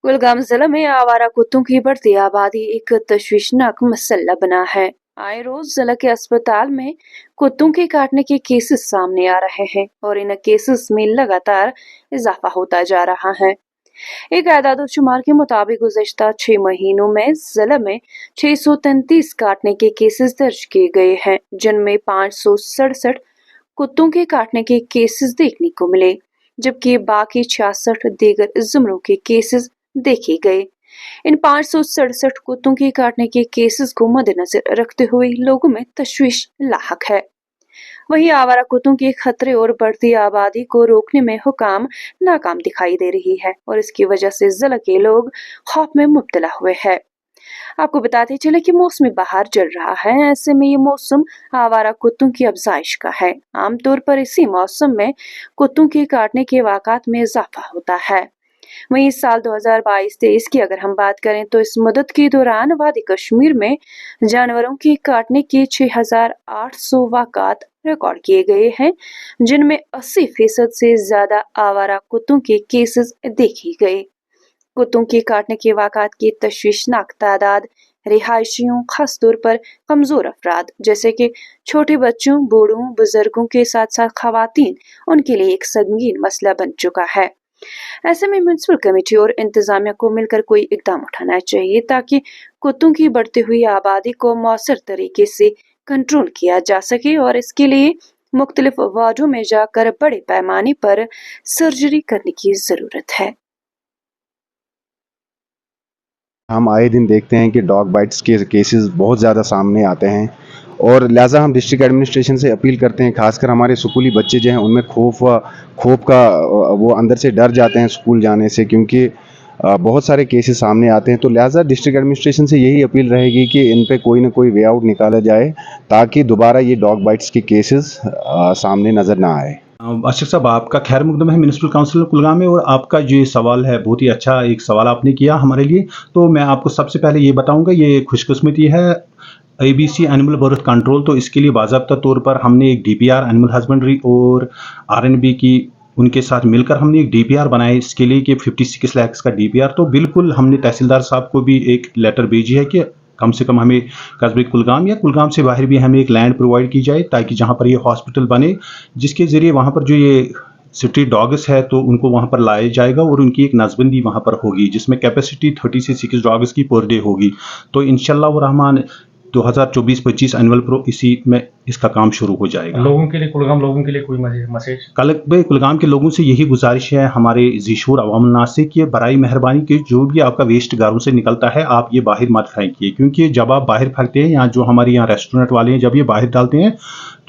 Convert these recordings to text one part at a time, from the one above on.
कुलगाम जिला में आवारा कुत्तों की बढ़ती आबादी एक तश्वीशनाक मसला बना है। आए रोज जिला के अस्पताल में कुत्तों के काटने के केसेस सामने आ रहे हैं और इन केसेस में लगातार इजाफा होता जा रहा है। एक आदादोशुमार के मुताबिक गुज़िश्ता 6 महीनों में जिला में 633 काटने के केसेस दर्ज किए गए हैं, जिनमें 567 कुत्तों के काटने के केसेस देखने को मिले, जबकि बाकी 66 दीगर जुमलों के केसेस देखे गए। इन 567 कुत्तों के काटने के केसेस को मद्देनजर रखते हुए लोगों में तशवीश लाहक है। वहीं आवारा कुत्तों के खतरे और बढ़ती आबादी को रोकने में हुकाम नाकाम दिखाई दे रही है और इसकी वजह से जिला के लोग खौफ में मुब्तला हुए हैं। आपको बताते चले कि मौसम बहार चल रहा है, ऐसे में ये मौसम आवारा कुत्तों की अफजाइश का है। आमतौर पर इसी मौसम में कुत्तों के काटने के वाक़ात में इजाफा होता है। वहीं इस साल 2022-23 की अगर हम बात करें तो इस मुद्दत के दौरान वादी कश्मीर में जानवरों के काटने के 6,800 वाक़ात रिकॉर्ड किए गए हैं, जिनमें 80% से ज्यादा आवारा कुत्तों के केसेस देखे गए। कुत्तों के काटने के वाक़ात की तशवीशनाक तादाद रिहायशियों, खासतौर पर कमजोर अफराद जैसे कि छोटे बच्चों, बूढ़ों, बुजुर्गों के साथ साथ खवातीन, उनके लिए एक संगीन मसला बन चुका है। ऐसे में म्युनिसिपल कमेटी और इंतजामिया को मिलकर कोई इकदाम उठाना चाहिए ताकि कुत्तों की बढ़ती हुई आबादी को मौसर तरीके से कंट्रोल किया जा सके और इसके लिए मुख्तलिफ वार्डों में जाकर बड़े पैमाने पर सर्जरी करने की जरूरत है। हम आए दिन देखते हैं कि डॉग बाइट्स के केसेस बहुत ज़्यादा सामने आते हैं और लिहाजा हम डिस्ट्रिक्ट एडमिनिस्ट्रेशन से अपील करते हैं, खासकर हमारे स्कूली बच्चे जो हैं उनमें खौफ का वो अंदर से डर जाते हैं स्कूल जाने से, क्योंकि बहुत सारे केसेस सामने आते हैं। तो लिहाजा डिस्ट्रिक्ट एडमिनिस्ट्रेशन से यही अपील रहेगी कि इन पे कोई ना कोई वे आउट निकाला जाए ताकि दोबारा ये डॉग बाइट्स के केसेस सामने नज़र ना आए। अशरफ साहब, आपका खैर मुकदम है म्यूनिसिपल काउंसिल कुलगाम में, और आपका जो ये सवाल है बहुत ही अच्छा एक सवाल आपने किया हमारे लिए। तो मैं आपको सबसे पहले ये बताऊंगा, ये खुशकिस्मती है ABC एनिमल बर्थ कंट्रोल, तो इसके लिए बाज़ाब्ता तौर पर हमने एक DPR एनिमल हस्बेंड्री और RNB की उनके साथ मिलकर हमने एक DPR बनाया इसके लिए कि 56 लाख का DPR। तो बिल्कुल हमने तहसीलदार साहब को भी एक लेटर भेजी है कि कम से कम हमें कस्बे कुलगाम या कुलगाम से बाहर भी हमें एक लैंड प्रोवाइड की जाए ताकि जहां पर ये हॉस्पिटल बने, जिसके ज़रिए वहां पर जो ये स्ट्रीट डॉग्स है तो उनको वहां पर लाया जाएगा और उनकी एक नज़बंदी वहां पर होगी जिसमें कैपेसिटी 30 से 6 डॉग्स की पर डे होगी। तो इंशाल्लाह रहमान 2024-25 एनुअल प्रो इसी में इसका काम शुरू हो जाएगा। लोगों के लिए, कुलगाम लोगों के लिए कोई मैसेज? कुलगाम के लोगों से यही गुजारिश है हमारे ज़ीशूर अवाम नास से कि बराई मेहरबानी कि जो भी आपका वेस्ट घरों से निकलता है आप ये बाहर मत फेंकिए, क्योंकि जब आप बाहर फेंकते हैं या जो हमारे यहाँ रेस्टोरेंट वाले हैं जब ये बाहर डालते हैं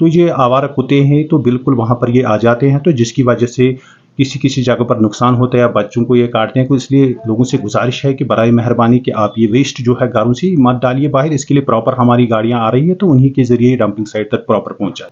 तो ये आवारा कुत्ते हैं तो बिल्कुल वहाँ पर ये आ जाते हैं, तो जिसकी वजह से किसी जगह पर नुकसान होता है या बच्चों को ये काटते हैं। तो इसलिए लोगों से गुजारिश है कि बराए मेहरबानी कि आप ये वेस्ट जो है घरों से मत डालिए बाहर। इसके लिए प्रॉपर हमारी गाड़ियां आ रही है तो उन्हीं के जरिए डंपिंग साइट तक प्रॉपर पहुंचाए।